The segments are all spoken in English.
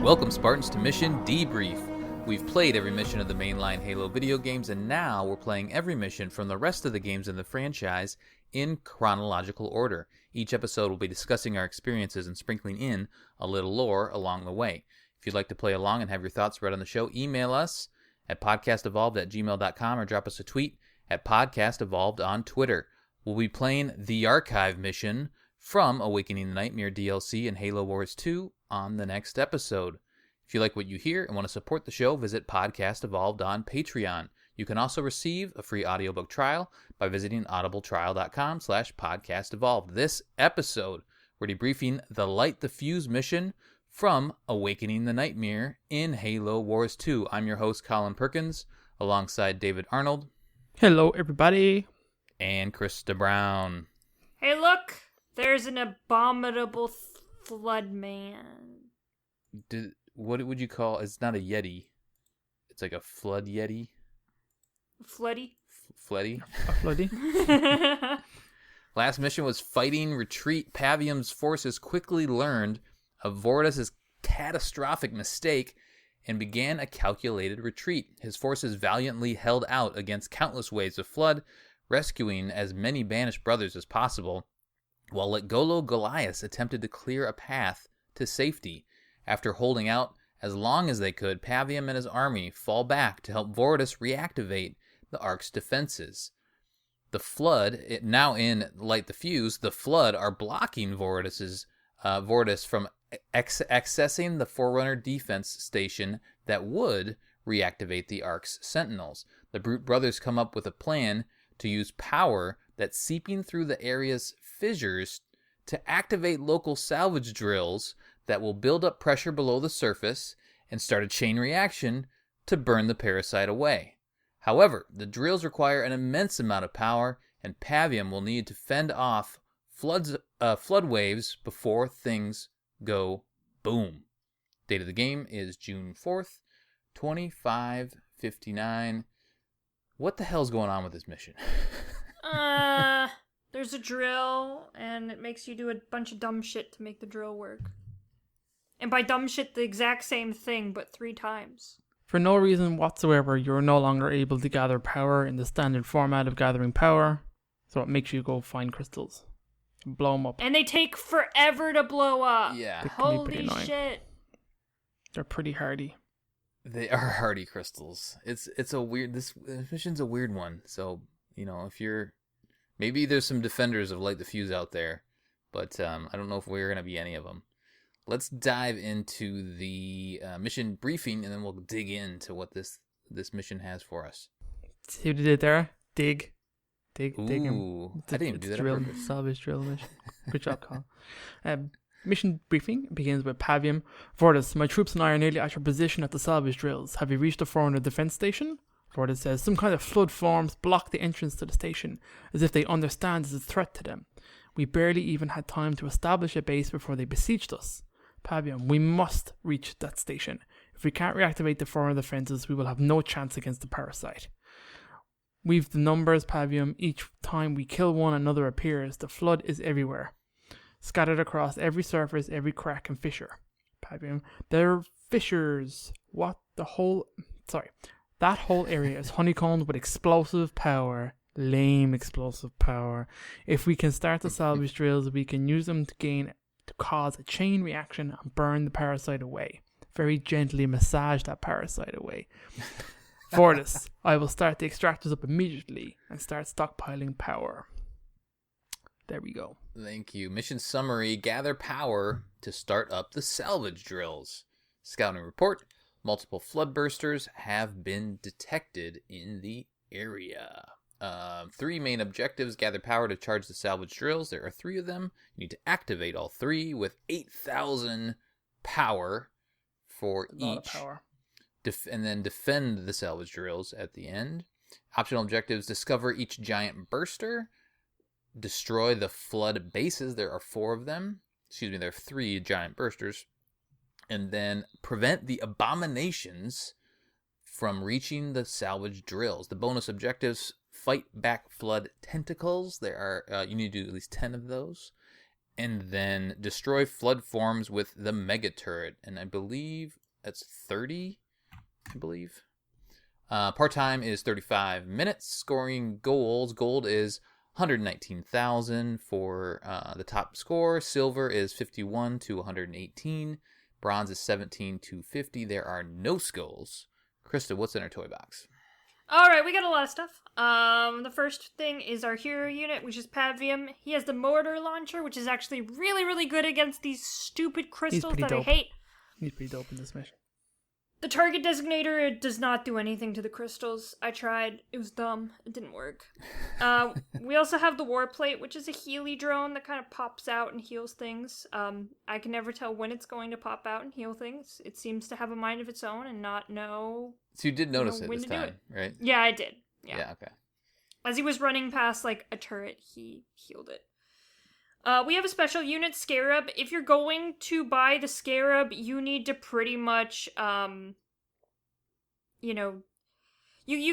Welcome, Spartans, to Mission Debrief. We've played every mission of the mainline Halo video games, and now we're playing every mission from the rest of the games in the franchise in chronological order. Each episode will be discussing our experiences and sprinkling in a little lore along the way. If you'd like to play along and have your thoughts read on the show, email us at podcastevolved@gmail.com or drop us a tweet at podcastevolved on Twitter. We'll be playing the Archive mission from Awakening the Nightmare DLC and Halo Wars 2 on the next episode. If you like what you hear and want to support the show, visit Podcast Evolved on Patreon. You can also receive a free audiobook trial by visiting audibletrial.com/podcastevolved. This episode, we're debriefing the Light the Fuse mission from Awakening the Nightmare in Halo Wars 2. I'm your host, Colin Perkins, alongside David Arnold. Hello, everybody. And Krista Brown. Hey, look! There's an abominable flood man. What would you call? It's not a Yeti. It's like a flood Yeti. Floody? Floody? A floody. Last mission was fighting retreat. Pavium's forces quickly learned of Vortis's catastrophic mistake and began a calculated retreat. His forces valiantly held out against countless waves of flood, rescuing as many banished brothers as possible, while Golo Goliath attempted to clear a path to safety. After holding out as long as they could, Pavium and his army fall back to help Vortis reactivate the Ark's defenses. The Flood, now in Light the Fuse, the Flood are blocking Vortis from accessing the Forerunner defense station that would reactivate the Ark's sentinels. The Brute brothers come up with a plan to use power that's seeping through the area's fissures to activate local salvage drills that will build up pressure below the surface and start a chain reaction to burn the parasite away. However, the drills require an immense amount of power, and Pavium will need to fend off flood waves before things go boom. Date of the game is June 4th, 2559. What the hell's going on with this mission? There's a drill, and it makes you do a bunch of dumb shit to make the drill work. And by dumb shit, the exact same thing, but 3 times. For no reason whatsoever, you're no longer able to gather power in the standard format of gathering power, so it makes you go find crystals. Blow them up. And they take forever to blow up. Yeah. Holy shit. They're pretty hardy. They are hardy crystals. It's a weird, this mission's a weird one. So, if you're, maybe there's some defenders of Light the Fuse out there, but I don't know if we're going to be any of them. Let's dive into the mission briefing, and then we'll dig into what this mission has for us. See what you did there? Dig. Ooh, I didn't even do that on purpose. Salvage drill mission. Good job, Colin. Mission briefing begins with Pavium. Vortis, my troops and I are nearly at your position at the salvage drills. Have you reached the Forerunner defense station? Vortis says, some kind of flood forms block the entrance to the station, as if they understand it's a threat to them. We barely even had time to establish a base before they besieged us. Pavium, we must reach that station. If we can't reactivate the Forerunner defenses, we will have no chance against the parasite. We've the numbers, Pavium. Each time we kill one, another appears. The flood is everywhere, scattered across every surface, every crack and fissure. Pavium, they're fissures. That whole area is honeycombed with explosive power. Lame explosive power. If we can start the salvage drills, we can use them to cause a chain reaction and burn the parasite away. Very gently massage that parasite away. Vortis, I will start the extractors up immediately and start stockpiling power. There we go. Thank you. Mission summary: gather power to start up the salvage drills. Scouting report: multiple floodbursters have been detected in the area. 3 main objectives: gather power to charge the salvage drills. There are 3 of them. You need to activate all 3 with 8,000 power for each. Power. And then defend the salvage drills at the end. Optional objectives: discover each giant burster, destroy the flood bases. There are 4 of them. There are 3 giant bursters. And then prevent the abominations from reaching the salvage drills. The bonus objectives: fight back flood tentacles. There are you need to do at least 10 of those. And then destroy flood forms with the mega turret. And I believe that's 30. I believe. Part time is 35 minutes. Scoring goals. Gold is 119,000 for the top score. Silver is 51 to 118. Bronze is 17 to 50. There are no skulls. Krista, what's in our toy box? All right, we got a lot of stuff. The first thing is our hero unit, which is Pavium. He has the mortar launcher, which is actually really, really good against these stupid crystals that I hate. He's pretty dope in this mission. The target designator does not do anything to the crystals. I tried. It was dumb. It didn't work. We also have the war plate, which is a Healy drone that kind of pops out and heals things. I can never tell when it's going to pop out and heal things. It seems to have a mind of its own and not know. So you did notice it this time, right? Yeah, I did. Yeah, okay. As he was running past like a turret, he healed it. We have a special unit, Scarab. If you're going to buy the Scarab, you need to pretty much, you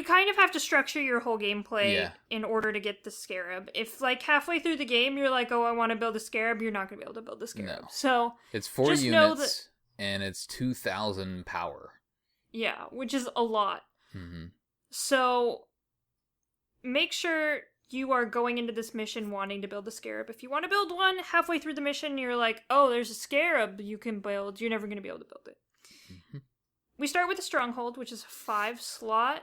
kind of have to structure your whole gameplay in order to get the Scarab. If, like, halfway through the game, you're like, oh, I want to build a Scarab, you're not going to be able to build the Scarab. No. So, it's 4 units, and it's 2,000 power. Yeah, which is a lot. Mm-hmm. So, make sure you are going into this mission wanting to build a Scarab. If you want to build one, halfway through the mission, you're like, oh, there's a Scarab you can build. You're never going to be able to build it. Mm-hmm. We start with a Stronghold, which is a 5 slot.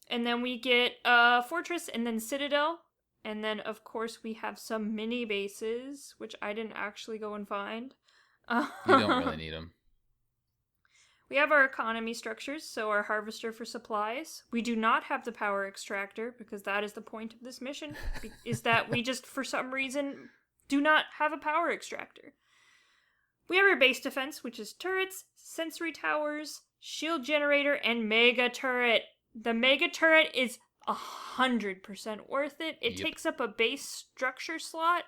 And then we get a Fortress and then Citadel. And then, of course, we have some mini bases, which I didn't actually go and find. You don't really need them. We have our economy structures, so our harvester for supplies. We do not have the power extractor, because that is the point of this mission, is that we just, for some reason, do not have a power extractor. We have our base defense, which is turrets, sensory towers, shield generator, and mega turret. The mega turret is 100% worth it. It takes up a base structure slot.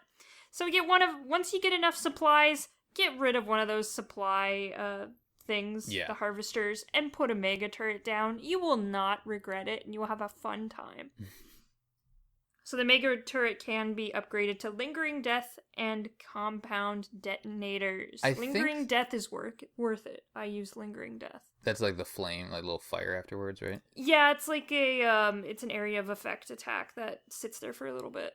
So we get once you get enough supplies, get rid of one of those supply things, the harvesters, and put a mega turret down. You will not regret it, and you will have a fun time. So the mega turret can be upgraded to Lingering Death and Compound Detonators. Lingering Death is worth it. I use Lingering Death. That's like the flame, like little fire afterwards, right? Yeah, it's like it's an area of effect attack that sits there for a little bit.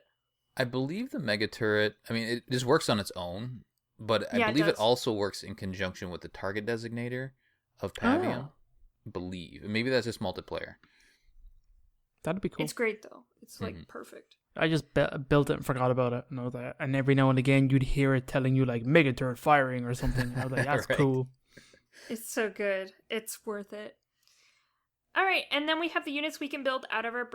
I believe the mega turret, I mean, it just works on its own, but I believe it also works in conjunction with the target designator of Pavium. I believe. Maybe that's just multiplayer. That'd be cool. It's great, though. It's, like, perfect. I just built it and forgot about it. And I was like, and every now and again, you'd hear it telling you, like, mega turret firing or something. I was like, that's cool. It's so good. It's worth it. All right, and then we have the units we can build out of our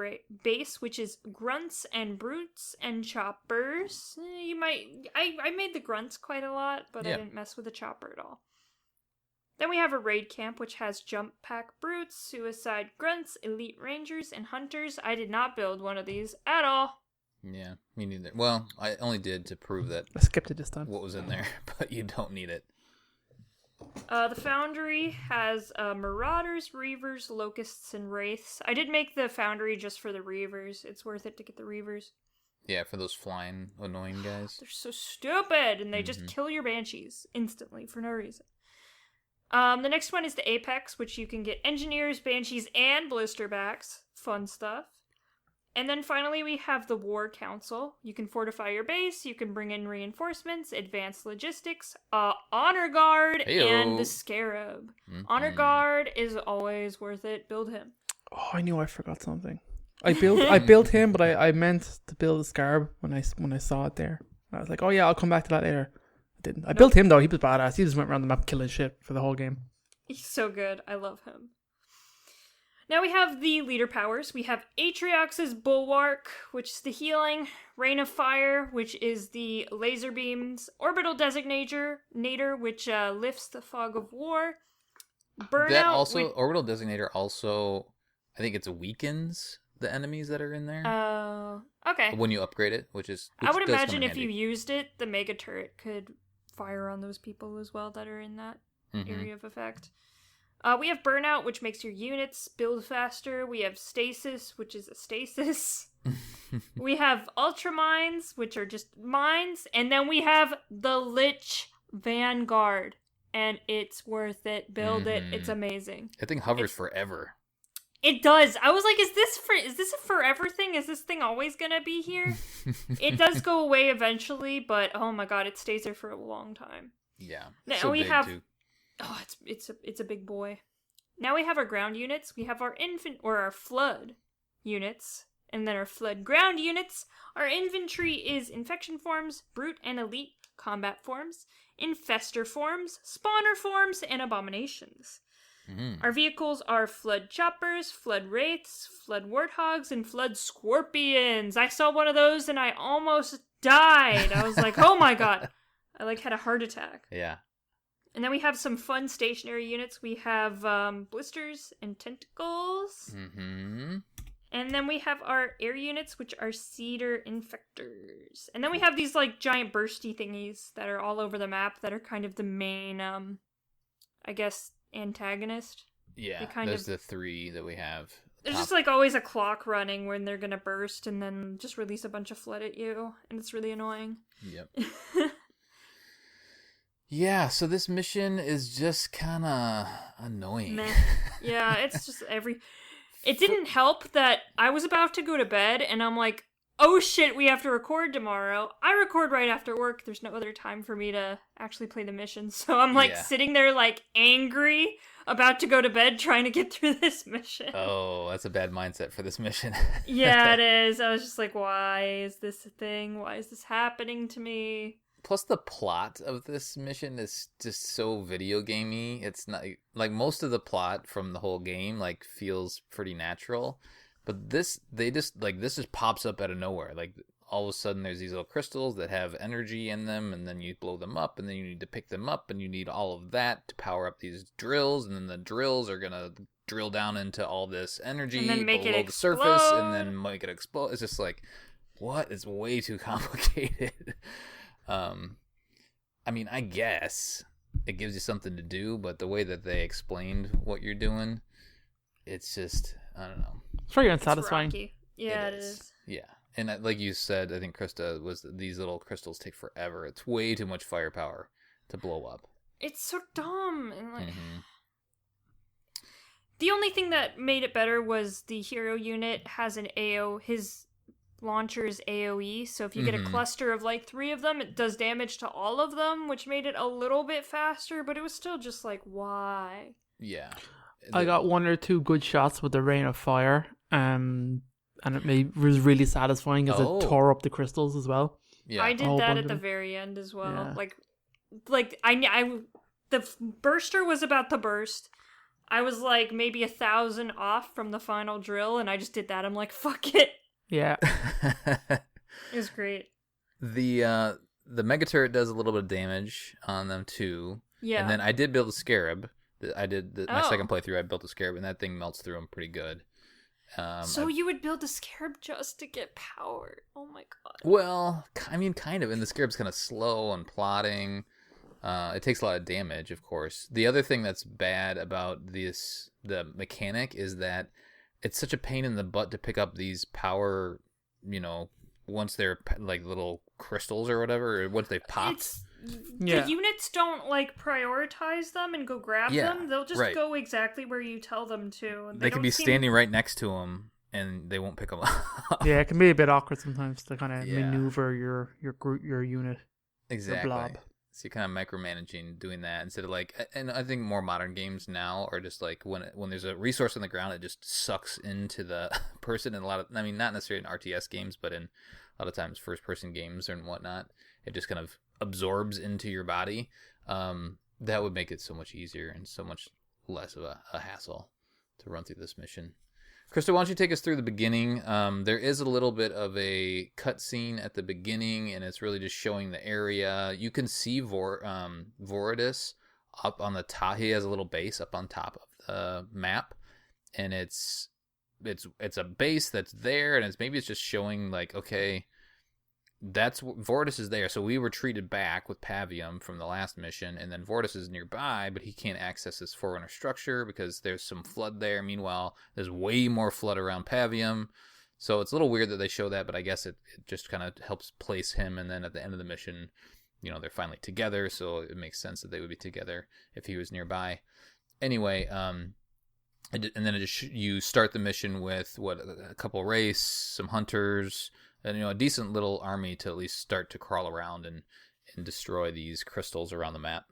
base, which is grunts and brutes and choppers. I made the grunts quite a lot, but I didn't mess with the chopper at all. Then we have a raid camp, which has jump pack brutes, suicide grunts, elite rangers, and hunters. I did not build one of these at all. Yeah, me neither. Well, I only did to prove that I skipped it this time. What was in there, but you don't need it. The Foundry has Marauders, Reavers, Locusts, and Wraiths. I did make the Foundry just for the Reavers. It's worth it to get the Reavers. Yeah, for those flying, annoying guys. They're so stupid, and they just kill your Banshees instantly for no reason. The next one is the Apex, which you can get Engineers, Banshees, and Blisterbacks. Fun stuff. And then finally we have the War Council. You can fortify your base, you can bring in reinforcements, advanced logistics, Honor Guard, and the Scarab. Honor Guard is always worth it. Build him. Oh, I knew I forgot something. I built him, but I meant to build a Scarab when I saw it there. I was like, oh yeah, I'll come back to that later. I didn't. I built him though. He was badass. He just went around the map killing shit for the whole game. He's so good. I love him. Now we have the leader powers. We have Atriox's Bulwark, which is the healing, Rain of Fire, which is the laser beams, Orbital Designator, which lifts the fog of war, Burnout. That also, Orbital Designator also, I think it's weakens the enemies that are in there. Oh, okay. When you upgrade it, which I would imagine if you used it, the Mega Turret could fire on those people as well that are in that area of effect. We have Burnout, which makes your units build faster. We have Stasis, which is a stasis. We have ultra mines, which are just mines, and then we have the Lich Vanguard, and it's worth it. Build it; it's amazing. That thing hovers forever. It does. I was like, is this a forever thing? Is this thing always gonna be here? It does go away eventually, but oh my god, it stays there for a long time. Yeah. Now so we big, have too. oh, it's a big boy. Now we have our ground units. We have our our flood units, and then our flood ground units. Our infantry is infection forms, brute and elite combat forms, infestor forms, spawner forms, and abominations. Our vehicles are flood choppers, flood wraiths, flood warthogs, and flood scorpions. I saw one of those and I almost died. I was like, oh my god. I had a heart attack. Yeah. And then we have some fun stationary units. We have blisters and tentacles. Mm-hmm. And then we have our air units, which are cedar infectors. And then we have these giant bursty thingies that are all over the map that are kind of the main, I guess, antagonist. Yeah, They there's the three that we have. There's just always a clock running when they're gonna burst and then just release a bunch of flood at you, and it's really annoying. Yep. Yeah, so this mission is just kind of annoying. Meh. Yeah, it's just It didn't help that I was about to go to bed, and I'm like, oh shit, we have to record tomorrow. I record right after work. There's no other time for me to actually play the mission. So I'm sitting there angry, about to go to bed, trying to get through this mission. Oh, that's a bad mindset for this mission. Yeah, it is. I was just like, why is this a thing? Why is this happening to me? Plus, the plot of this mission is just so video gamey. It's not most of the plot from the whole game feels pretty natural, but this just pops up out of nowhere. All of a sudden, there's these little crystals that have energy in them, and then you blow them up, and then you need to pick them up, and you need all of that to power up these drills, and then the drills are gonna drill down into all this energy and then make below it the surface, explode. and then make it explode. It's just what? It's way too complicated. I mean, I guess it gives you something to do, but the way that they explained what you're doing, it's just, I don't know. It's very It's unsatisfying. rocky. Yeah, it is. Yeah. And like you said, I think Krista, these little crystals take forever. It's way too much firepower to blow up. It's so dumb. And Mm-hmm. The only thing that made it better was the hero unit has an his launcher is AoE, so if you get a cluster of 3 of them, it does damage to all of them, which made it a little bit faster, but it was still just why? Yeah. I got 1 or 2 good shots with the rain of fire, and it was really satisfying as it tore up the crystals as well. Yeah. I did that at the very end as well. Yeah. The burster was about to burst. I was maybe 1,000 off from the final drill, and I just did that. I'm like, fuck it. Yeah. It was great. The Mega Turret does a little bit of damage on them too. Yeah. And then I did build a Scarab. I did my Oh. second playthrough. I built a Scarab, and that thing melts through them pretty good. So you would build a Scarab just to get power? Oh my god. Well, I mean, kind of. And the Scarab's kind of slow and plodding. It takes a lot of damage, of course. The other thing that's bad about the mechanic is that it's such a pain in the butt to pick up these power, once they're little crystals or whatever, or once they've popped. The units don't prioritize them and go grab them. They'll just go exactly where you tell them to. They can be standing right next to them, and they won't pick them up. Yeah, it can be a bit awkward sometimes to kind of maneuver your unit. Exactly. Your blob. So you're kind of micromanaging doing that instead of and I think more modern games now are just when there's a resource on the ground, it just sucks into the person. And not necessarily in RTS games, but in a lot of times first person games and whatnot, it just kind of absorbs into your body. That would make it so much easier and so much less of a hassle to run through this mission. Krista, why don't you take us through the beginning? There is a little bit of a cutscene at the beginning, and it's really just showing the area. You can see Voridus up on the top. He has a little base up on top of the map, and it's a base that's there, and it's just showing okay, that's Voridus is there. So we retreated back with Pavium from the last mission, and then Voridus is nearby, but he can't access this Forerunner structure because there's some flood there. Meanwhile, there's way more flood around Pavium. So it's a little weird that they show that, but I guess it just kind of helps place him. And then at the end of the mission, they're finally together, so it makes sense that they would be together if he was nearby. Anyway, and then you start the mission with a couple wraiths, some hunters, and a decent little army to at least start to crawl around and destroy these crystals around the map.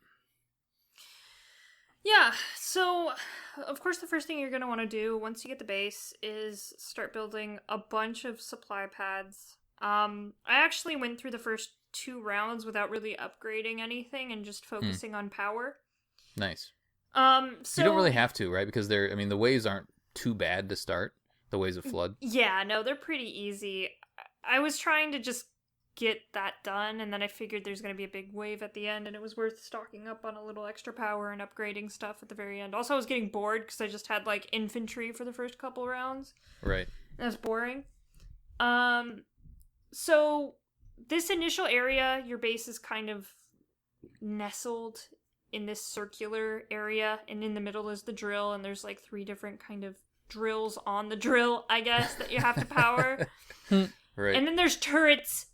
Yeah, so of course the first thing you're going to want to do once you get the base is start building a bunch of supply pads. I actually went through the first 2 rounds without really upgrading anything and just focusing on power. Nice. So you don't really have to, right? Because the waves aren't too bad to start, the waves of flood. Yeah, no, they're pretty easy. I was trying to just get that done, and then I figured there's going to be a big wave at the end, and it was worth stocking up on a little extra power and upgrading stuff at the very end. Also, I was getting bored because I just had infantry for the first couple rounds. Right. That's boring. So this initial area, your base is kind of nestled in this circular area, and in the middle is the drill, and there's 3 different kind of drills on the drill, I guess, that you have to power. Right. And then there's turrets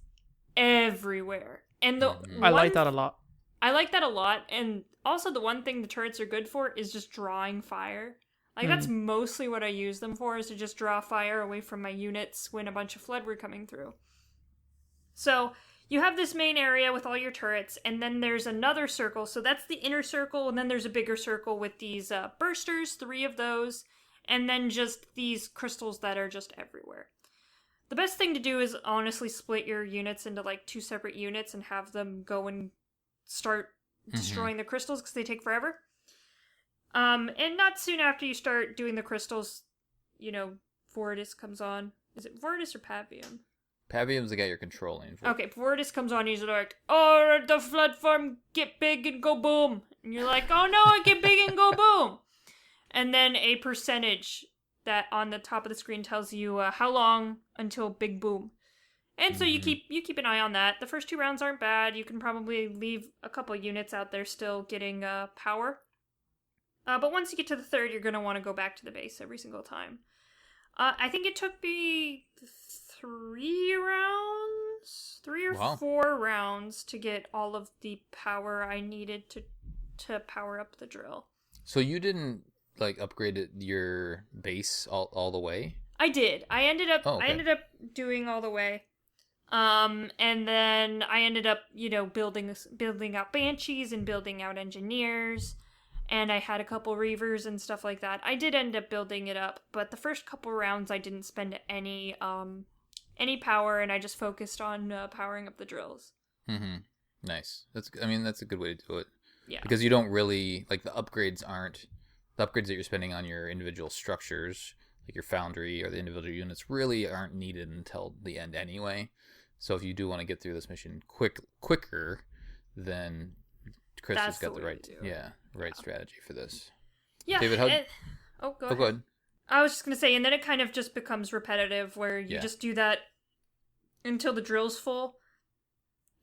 everywhere. And I like that a lot. I like that a lot. And also the one thing the turrets are good for is just drawing fire. That's mostly what I use them for, is to just draw fire away from my units when a bunch of flood were coming through. So you have this main area with all your turrets, and then there's another circle. So that's the inner circle, and then there's a bigger circle with these bursters, 3 of those, and then just these crystals that are just everywhere. The best thing to do is honestly split your units into 2 separate units and have them go and start destroying the crystals because they take forever. And not soon after you start doing the crystals, Vortis comes on. Is it Vortis or Pavium? Pavium's the guy you're controlling. Okay, Vortis comes on, he's like, "Oh, the flood farm, get big and go boom." And you're like, "Oh no, I get big and go boom." And then a percentage that on the top of the screen tells you how long until big boom. And so you keep an eye on that. The first 2 rounds aren't bad. You can probably leave a couple units out there still getting power. But once you get to the 3rd, you're going to want to go back to the base every single time. I think it took me 3 or 4 rounds to get all of the power I needed to power up the drill. So you didn't upgraded your base all the way? I did. I ended up doing all the way. And then I ended up, building out banshees and building out engineers, and I had a couple reavers and stuff like that. I did end up building it up, but the first couple rounds I didn't spend any power, and I just focused on powering up the drills. Nice. That's a good way to do it. Yeah. Because you don't really the upgrades that you're spending on your individual structures, like your foundry or the individual units, really aren't needed until the end anyway. So if you do want to get through this mission quicker, then Chris has got the right strategy for this. Yeah. David, go go ahead. ahead. I was just going to say, and then it kind of just becomes repetitive where you just do that until the drill's full,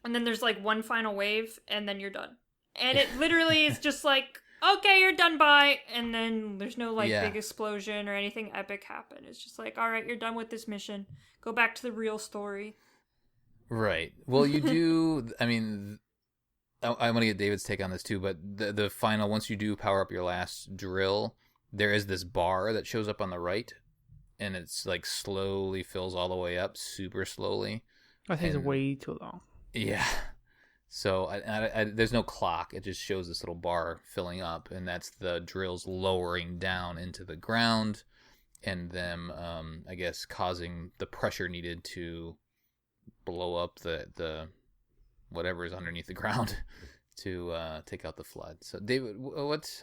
and then there's one final wave, and then you're done. And it literally is just okay, you're done, bye. And then there's no big explosion or anything epic happen. It's just all right, you're done with this mission. Go back to the real story. Right. Well, you do, I want to get David's take on this too, but the final, once you do power up your last drill, there is this bar that shows up on the right, and it's slowly fills all the way up, super slowly. I think it's way too long. Yeah. So there's no clock. It just shows this little bar filling up, and that's the drills lowering down into the ground, and them, I guess, causing the pressure needed to blow up the whatever is underneath the ground to take out the flood. So, David, what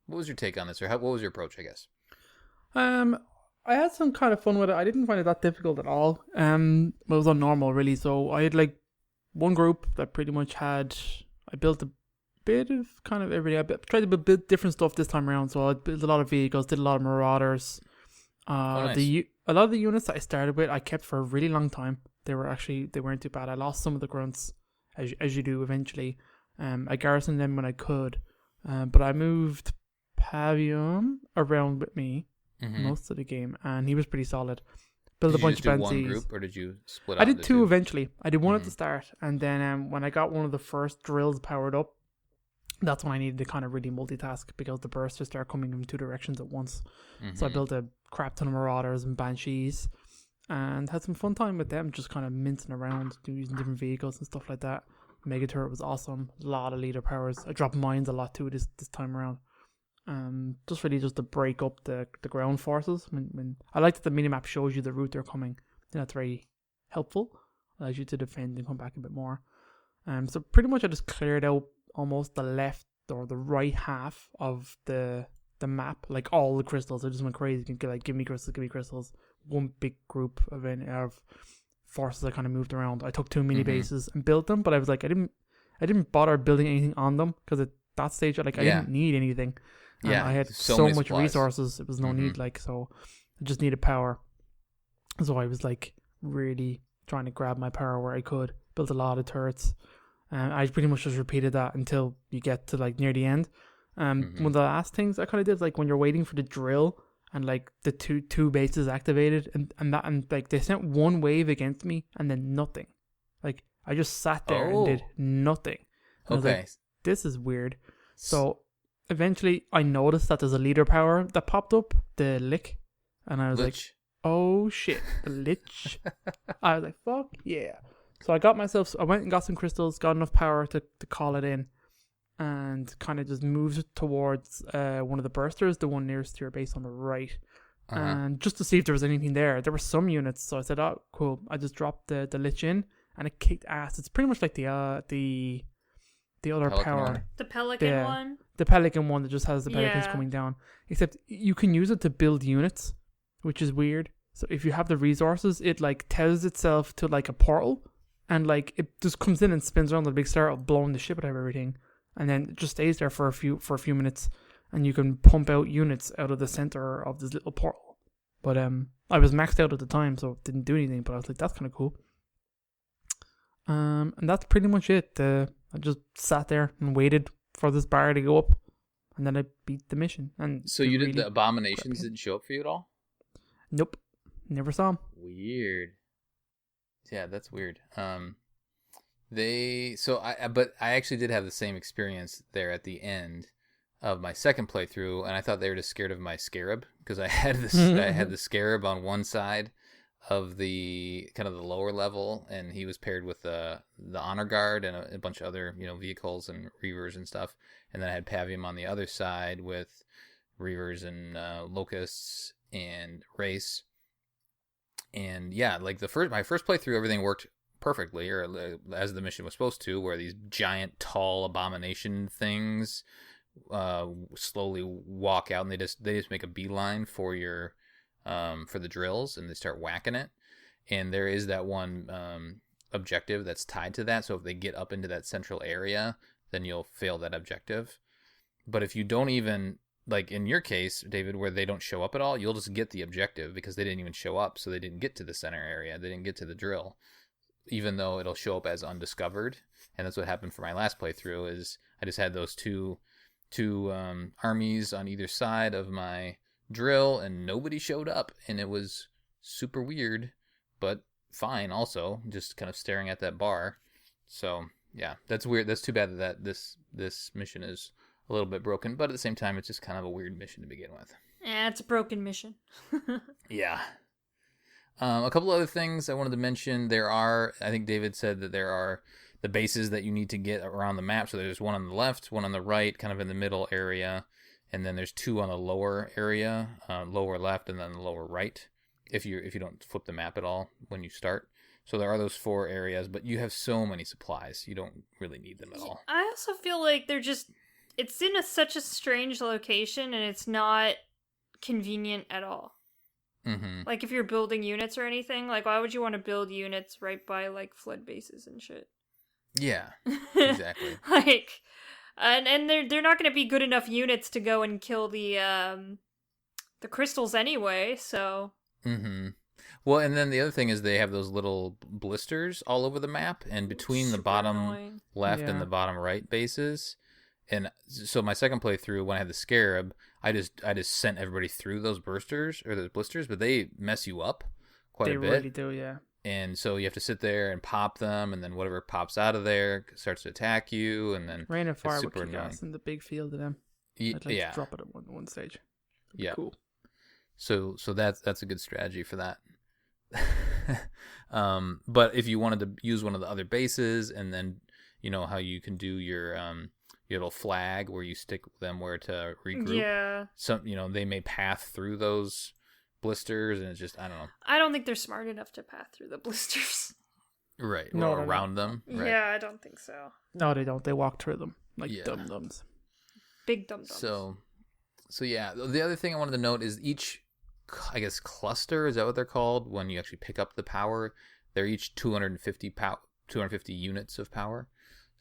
was your take on this, or what was your approach, I guess? I had some kind of fun with it. I didn't find it that difficult at all. It was on normal, really. So I had one group that pretty much I built a bit of kind of everything. I tried to build different stuff this time around. So I built a lot of vehicles, did a lot of marauders. Nice. A lot of the units that I started with, I kept for a really long time. They weren't too bad. I lost some of the grunts, as you do eventually. I garrisoned them when I could. But I moved Pavium around with me most of the game, and he was pretty solid. build Did a you bunch just of do one fancies. group, or did you split I out did into two eventually. I did one at Mhm. the start, and then when I got one of the first drills powered up, that's when I needed to kind of really multitask because the bursts start coming in two directions at once. So I Mhm. built a crap ton of Marauders and Banshees and had some fun time with them, just kind of mincing around, using different vehicles and stuff like that. Mega Turret was awesome. A lot of leader powers. I dropped mines a lot too this time around. Just really just to break up the ground forces. When I like that the minimap shows you the route they're coming. I think that's very helpful. Allows you to defend and come back a bit more. So pretty much I just cleared out almost the left or the right half of the map, like all the crystals. I just went crazy. Like, give me crystals. One big group of forces I kind of moved around. I took two mini bases and built them, but I was like, I didn't bother building anything on them because at that stage, I didn't need anything. I had so much supplies. resources. It was no need, so I just needed power. So I was like really trying to grab my power where I could. Built a lot of turrets. I pretty much just repeated that until you get to like near the end. One of the last things I kind of did is like when you're waiting for the drill and like the two bases activated and like they sent one wave against me and then nothing. Like I just sat there and did nothing. And I was like, this is weird. So eventually I noticed that there's a leader power that popped up, the lick, and I was like, oh shit, the lich. I was like, fuck yeah. So I went and got some crystals, got enough power to call it in, and kind of just moved towards one of the bursters, the one nearest to your base on the right, and just to see if there was anything there. There were some units, so I said, oh, cool. I just dropped the lich in, and it kicked ass. It's pretty much like the other Pelican power. one? The Pelican one? The Pelican one that just has the Pelicans Yeah. coming down. Except you can use it to build units, which is weird. So if you have the resources, it like tells itself to like a portal, and like it just comes in and spins around the big circle, blowing the shit out of everything, and then it just stays there for a few minutes, and you can pump out units out of the center of this little portal. But I was maxed out at the time, so it didn't do anything. But I was like, that's kind of cool. And that's pretty much it. I just sat there and waited for this bar to go up, and then I beat the mission. And so you did the abominations didn't show up for you at all? Nope, never saw them. Weird. Yeah, that's weird. But I actually did have the same experience there at the end of my second playthrough, and I thought they were just scared of my scarab because I had the scarab on one side of the kind of the lower level, and he was paired with the honor guard and a bunch of other vehicles and reavers and stuff, and then I had Pavium on the other side with reavers and locusts and race. And yeah, like my first playthrough, everything worked perfectly, or as the mission was supposed to, where these giant, tall abomination things slowly walk out, and they just make a beeline for your for the drills, and they start whacking it. And there is that one objective that's tied to that. So if they get up into that central area, then you'll fail that objective. But if you don't even, like in your case, David, where they don't show up at all, you'll just get the objective because they didn't even show up. So they didn't get to the center area. They didn't get to the drill, even though it'll show up as undiscovered. And that's what happened for my last playthrough. Is I just had those two armies on either side of my drill, and nobody showed up, and it was super weird, but fine. Also, just kind of staring at that bar. So yeah, that's weird. That's too bad that this mission is a little bit broken, but at the same time, it's just kind of a weird mission to begin with. Yeah, it's a broken mission. Yeah. A couple other things I wanted to mention. I think David said that there are the bases that you need to get around the map. So there's one on the left, one on the right, kind of in the middle area, and then there's two on the lower area, lower left, and then the lower right. If you don't flip the map at all when you start. So there are those 4 areas, but you have so many supplies, you don't really need them at all. I also feel like it's in such a strange location, and it's not convenient at all. Mm-hmm. Like if you're building units or anything, like why would you want to build units right by like flood bases and shit? Yeah, exactly. Like, and they're not going to be good enough units to go and kill the crystals anyway. So. Mm-hmm. Well, and then the other thing is they have those little blisters all over the map, and between the bottom left and the bottom right bases. And so my second playthrough, when I had the scarab, I just sent everybody through those blisters, but they mess you up quite They a bit. really do, yeah. And so you have to sit there and pop them, and then whatever pops out of there starts to attack you, and then Rain of it's fire super would kick annoying. ass in the big field of them. I'd like to drop it at one stage. That'd be Yeah. cool. So that's a good strategy for that. But if you wanted to use one of the other bases, and then you know how you can do your little flag where you stick them where to regroup. Yeah. Some they may path through those blisters, and it's just I don't know. I don't think they're smart enough to path through the blisters. Right. No, or they're around them. Right. Yeah, I don't think so. No, they don't. They walk through them like Yeah. dum-dums. Big dum-dums. So yeah, the other thing I wanted to note is each, I guess, cluster, is that what they're called? When you actually pick up the power, they're each 250 units of power.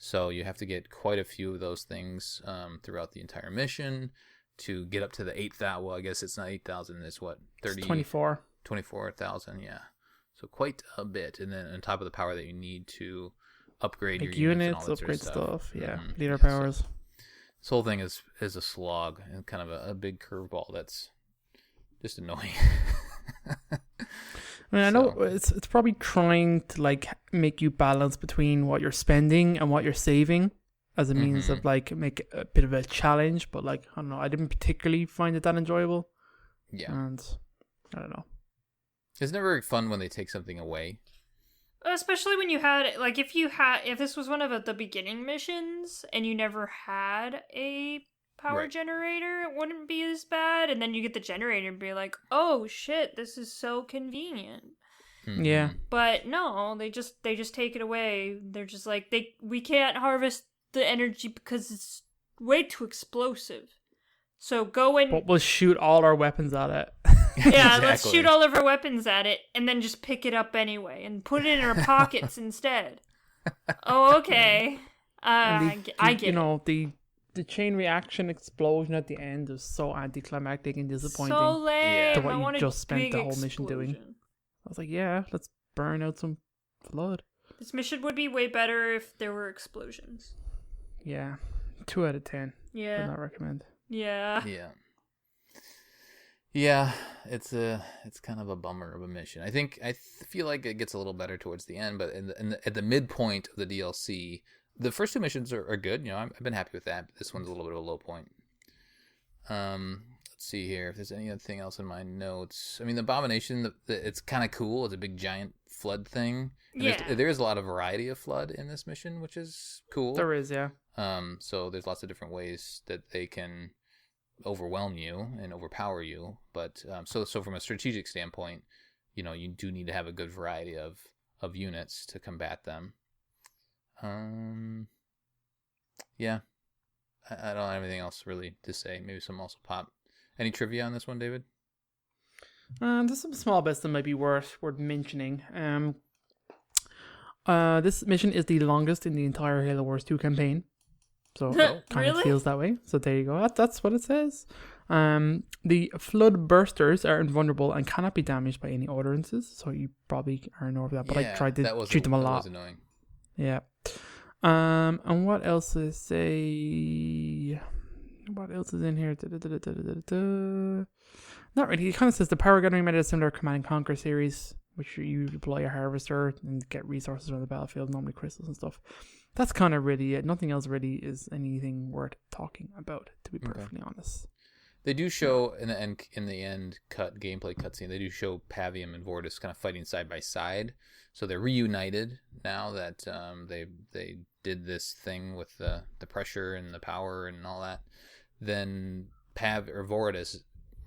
So you have to get quite a few of those things throughout the entire mission to get up to the 8,000. Well, I guess it's not 8,000. It's what, 30? It's 24. 24,000, yeah. So quite a bit. And then on top of the power that you need to upgrade Like your units, and all that upgrade sort of stuff. Yeah. Mhm. Leader Yeah, so powers. this whole thing is a slog and kind of a big curveball that's just annoying. I mean, I know So- it's probably trying to like make you balance between what you're spending and what you're saving as a means of like make it a bit of a challenge. But like I don't know, I didn't particularly find it that enjoyable, Yeah. and I don't know. It's never fun when they take something away. Especially when you had, like, if this was one of the beginning missions and you never had a power Right. generator, it wouldn't be as bad. And then you get the generator and be like, oh shit, this is so convenient. Mhm. Yeah. But no, they just take it away. They're just like, we can't harvest the energy because it's way too explosive. So go and But we'll shoot all our weapons at it. yeah, let's Exactly. shoot all of our weapons at it and then just pick it up anyway and put it in our pockets instead. Oh, okay. And I get you it. know, the chain reaction explosion at the end was so anticlimactic and disappointing. So lame. To what I you want a just spent big the whole mission doing. explosion. I was like, yeah, let's burn out some flood. This mission would be way better if there were explosions. Yeah, 2 out of 10. Would Yeah. not recommend. Yeah. Yeah, it's kind of a bummer of a mission. I feel like it gets a little better towards the end, but at the midpoint of the DLC, the first 2 missions are good. You know, I've been happy with that. But this one's a little bit of a low point. Let's see here if there's anything else in my notes. I mean, the Abomination, it's kind of cool. It's a big giant flood thing. And Yeah. there is a lot of variety of flood in this mission, which is cool. There is, yeah. So there's lots of different ways that they can overwhelm you and overpower you. But so from a strategic standpoint, you know, you do need to have a good variety of units to combat them. Yeah, I don't have anything else really to say. Maybe some also pop. Any trivia on this one, David? There's some small bits that might be worth mentioning. This mission is the longest in the entire Halo Wars 2 campaign. So it kind Really? of feels that way. So there you go. That's what it says. The flood bursters are invulnerable and cannot be damaged by any utterances. So you probably are aware of that. But I tried to shoot them a That lot. was annoying. Yeah. And what else does it say? What else is in here? Not really. It kind of says the power gathering method is similar to Command and Conquer series, which you deploy a harvester and get resources on the battlefield, normally crystals and stuff. That's kind of really it. Nothing else really is anything worth talking about, to be perfectly honest. They do show in the end gameplay cutscene. They do show Pavium and Vortis kind of fighting side by side. So they're reunited now that they did this thing with the pressure and the power and all that. Then Vortis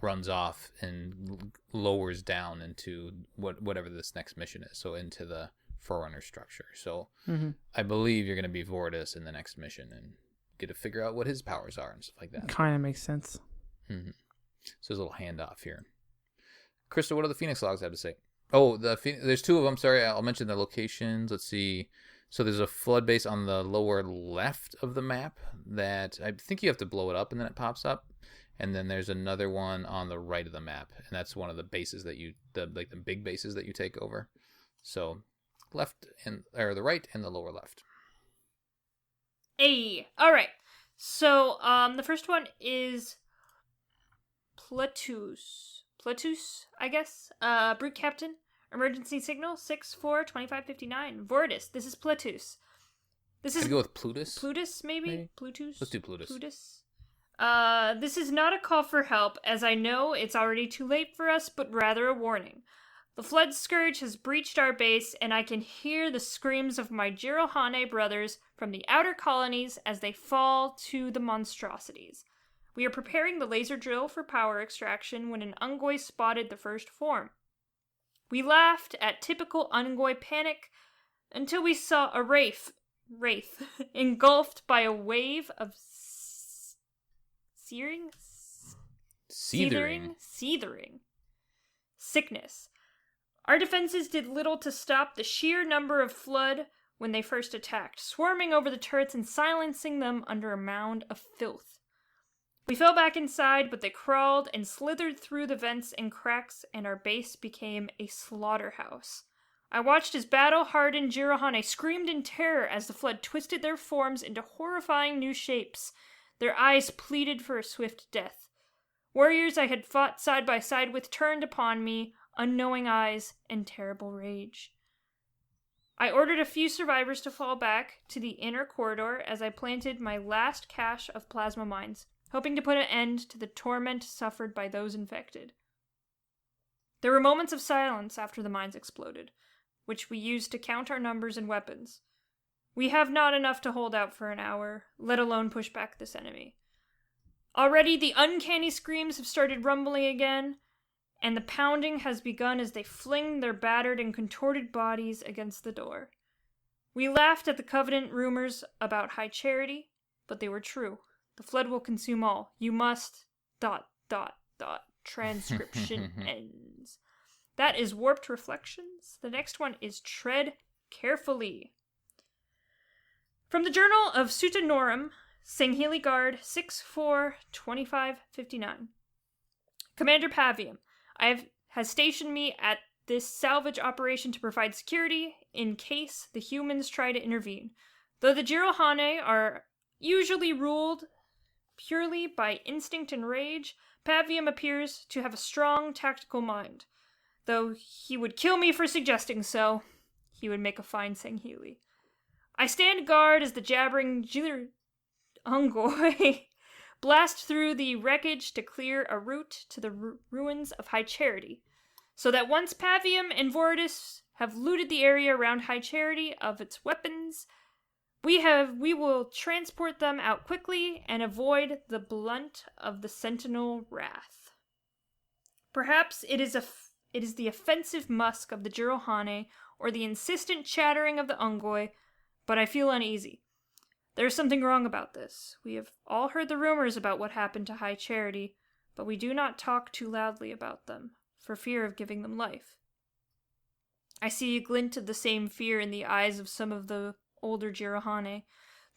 runs off and lowers down into whatever this next mission is. So into the Forerunner structure. So I believe you're going to be Vortis in the next mission and get to figure out what his powers are and stuff like that. Kind of makes sense. Mm-hmm. So there's a little handoff here. Krista, what do the Phoenix logs have to say? Oh, there's 2 of them. Sorry, I'll mention the locations. Let's see. So there's a flood base on the lower left of the map that I think you have to blow it up and then it pops up. And then there's another one on the right of the map, and that's one of the bases that the big bases that you take over. So the right and the lower left. Hey, all right. So, the first one is Platus, I guess. Brute Captain. Emergency signal 642559. Vortis, this is Platus. This is I'd go with Plutus. Plutus, maybe? Plutus? Let's do Plutus. Plutus. This is not a call for help, as I know it's already too late for us, but rather a warning. The flood scourge has breached our base, and I can hear the screams of my Jirohane brothers from the outer colonies as they fall to the monstrosities. We are preparing the laser drill for power extraction when an Ungoi spotted the first form. We laughed at typical Ungoi panic until we saw a wraith engulfed by a wave of seethering sickness. Our defenses did little to stop the sheer number of flood when they first attacked, swarming over the turrets and silencing them under a mound of filth. We fell back inside, but they crawled and slithered through the vents and cracks, and our base became a slaughterhouse. I watched as battle-hardened Jirohane screamed in terror as the flood twisted their forms into horrifying new shapes. Their eyes pleaded for a swift death. Warriors I had fought side by side with turned upon me, unknowing eyes and terrible rage. I ordered a few survivors to fall back to the inner corridor as I planted my last cache of plasma mines, hoping to put an end to the torment suffered by those infected. There were moments of silence after the mines exploded, which we used to count our numbers and weapons. We have not enough to hold out for an hour, let alone push back this enemy. Already the uncanny screams have started rumbling again, and the pounding has begun as they fling their battered and contorted bodies against the door. We laughed at the Covenant rumors about high charity, but they were true. The flood will consume all. You must... ... Transcription ends. That is Warped Reflections. The next one is Tread Carefully. From the Journal of Sutanorum, Sangheli Guard 642559. Commander Pavium, has stationed me at this salvage operation to provide security in case the humans try to intervene. Though the Jirohane are usually ruled purely by instinct and rage, Pavium appears to have a strong tactical mind. Though he would kill me for suggesting so, he would make a fine Sangheli. I stand guard as the jabbering Ungoi blast through the wreckage to clear a route to the ruins of High Charity, so that once Pavium and Vortis have looted the area around High Charity of its weapons, we will transport them out quickly and avoid the blunt of the Sentinel wrath. Perhaps it is the offensive musk of the Jirohane or the insistent chattering of the Ungoi, but I feel uneasy. There's something wrong about this. We have all heard the rumors about what happened to High Charity, but we do not talk too loudly about them, for fear of giving them life. I see a glint of the same fear in the eyes of some of the older Jirohane,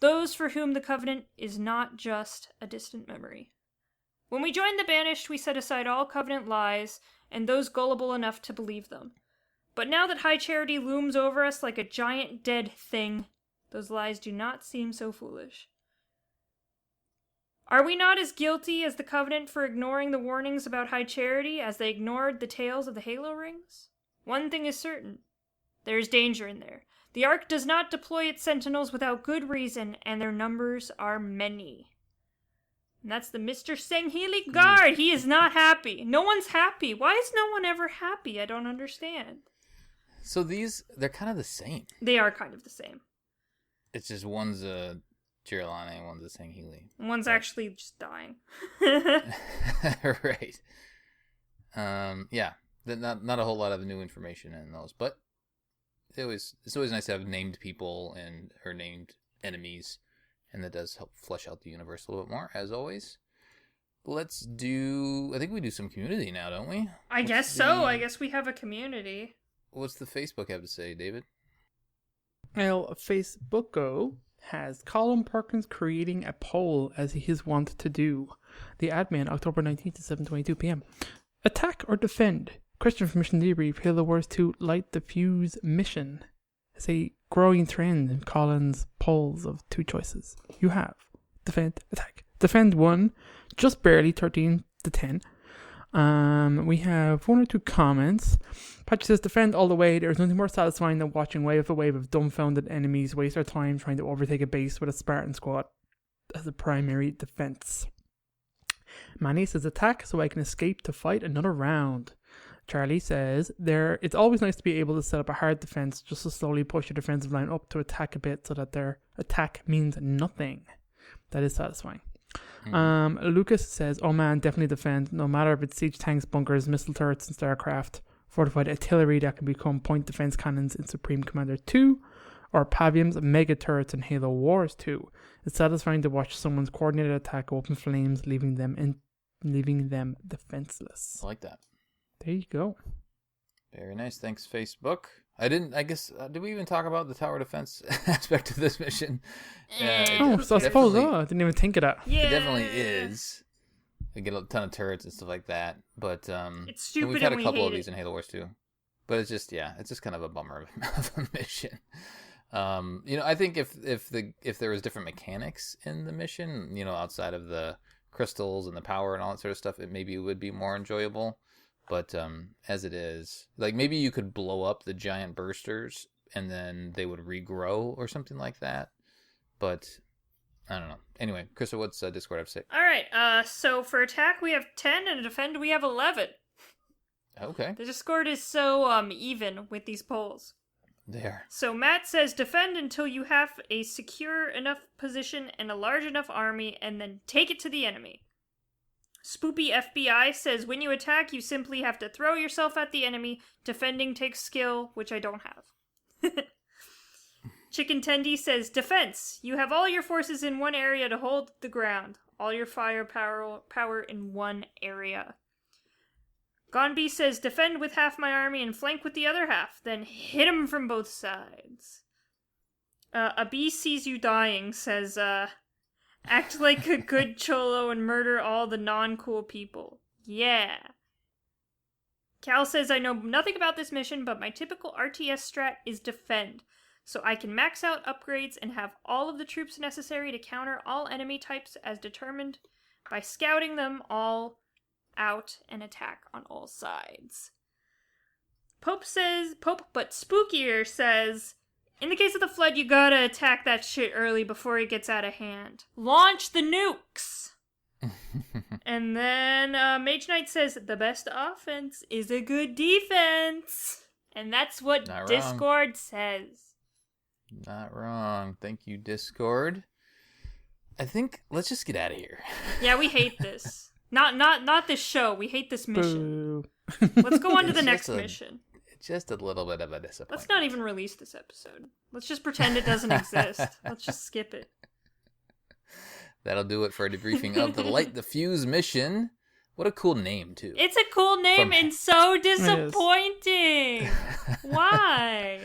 those for whom the Covenant is not just a distant memory. When we joined the Banished, we set aside all Covenant lies, and those gullible enough to believe them. But now that High Charity looms over us like a giant dead thing, those lies do not seem so foolish. Are we not as guilty as the Covenant for ignoring the warnings about High Charity as they ignored the tales of the Halo Rings? One thing is certain. There is danger in there. The Ark does not deploy its sentinels without good reason, and their numbers are many. And that's the Mr. Sangheli Guard. He is not happy. No one's happy. Why is no one ever happy? I don't understand. So they're kind of the same. They are kind of the same. It's just one's a Jiralane and one's a Sangheli. One's actually just dying. Right. Yeah. Not a whole lot of new information in those, but it's always nice to have named people or named enemies, and that does help flesh out the universe a little bit more, as always. I think we do some community now, don't we? I guess so. I guess we have a community. What's the Facebook have to say, David? Well, Facebooko has Colin Perkins creating a poll as he is wont to do. The admin, October 19th at 7:22 p.m. Attack or defend? Question from Mission Debrief. Halo Wars 2 Light the Fuse mission. It's a growing trend in Colin's polls of two choices. You have defend, attack. Defend 1, just barely 13 to 10. We have one or two comments. Patrick says, defend all the way. There is nothing more satisfying than watching wave after wave of dumbfounded enemies waste their time trying to overtake a base with a Spartan squad as a primary defense. Manny says, attack so I can escape to fight another round. Charlie says, it's always nice to be able to set up a hard defense just to slowly push your defensive line up to attack a bit so that their attack means nothing. That is satisfying. Lucas says, oh man, definitely defend, no matter if it's siege tanks, bunkers, missile turrets, and starcraft, fortified artillery that can become point defense cannons in Supreme Commander 2, or Pavium's mega turrets in Halo Wars 2. It's satisfying to watch someone's coordinated attack go up in flames, leaving them defenseless. I like that. There you go. Very nice. Thanks, Facebook. Did we even talk about the tower defense aspect of this mission? I suppose, I didn't even think of that. Yeah. It definitely is. We get a ton of turrets and stuff like that, but it's stupid. We've had a couple of hate these in Halo Wars too, but it's just kind of a bummer of a mission. I think if there was different mechanics in the mission, outside of the crystals and the power and all that sort of stuff, it maybe would be more enjoyable. But as it is, like, maybe you could blow up the giant bursters and then they would regrow or something like that. But I don't know. Anyway, Krista, what's Discord have to say? All right. So for attack we have 10 and defend we have 11. Okay. The Discord is so even with these polls. There. So Matt says defend until you have a secure enough position and a large enough army, and then take it to the enemy. Spoopy FBI says when you attack, you simply have to throw yourself at the enemy. Defending takes skill, which I don't have. Chicken Tendy says defense. You have all your forces in one area to hold the ground. All your firepower in one area. Gonby says defend with half my army and flank with the other half. Then hit him from both sides. A bee sees you dying says, act like a good cholo and murder all the non-cool people. Yeah. Cal says, I know nothing about this mission, but my typical RTS strat is defend. So I can max out upgrades and have all of the troops necessary to counter all enemy types as determined by scouting them all out and attack on all sides. Pope but Spookier says, in the case of the Flood, you gotta attack that shit early before it gets out of hand. Launch the nukes! And then Mage Knight says, the best offense is a good defense. And that's what Discord says. Not wrong. Thank you, Discord. I think, let's just get out of here. Yeah, we hate this. Not this show. We hate this mission. Let's go on to the next mission. Just a little bit of a disappointment. Let's not even release this episode. Let's just pretend it doesn't exist. Let's just skip it. That'll do it for a debriefing of the Light the Fuse mission. What a cool name, too. It's a cool name and so disappointing. Why?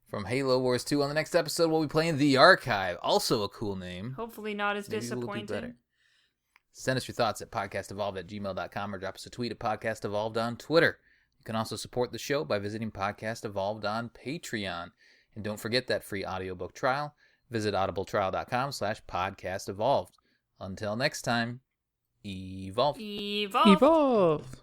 From Halo Wars 2, on the next episode, we'll be playing The Archive. Also a cool name. Hopefully not as disappointing. We'll do better. Send us your thoughts at podcastevolved@gmail.com or drop us a tweet at podcastevolved on Twitter. You can also support the show by visiting Podcast Evolved on Patreon. And don't forget that free audiobook trial. Visit audibletrial.com/podcastevolved. Until next time, evolve. Evolve. Evolve.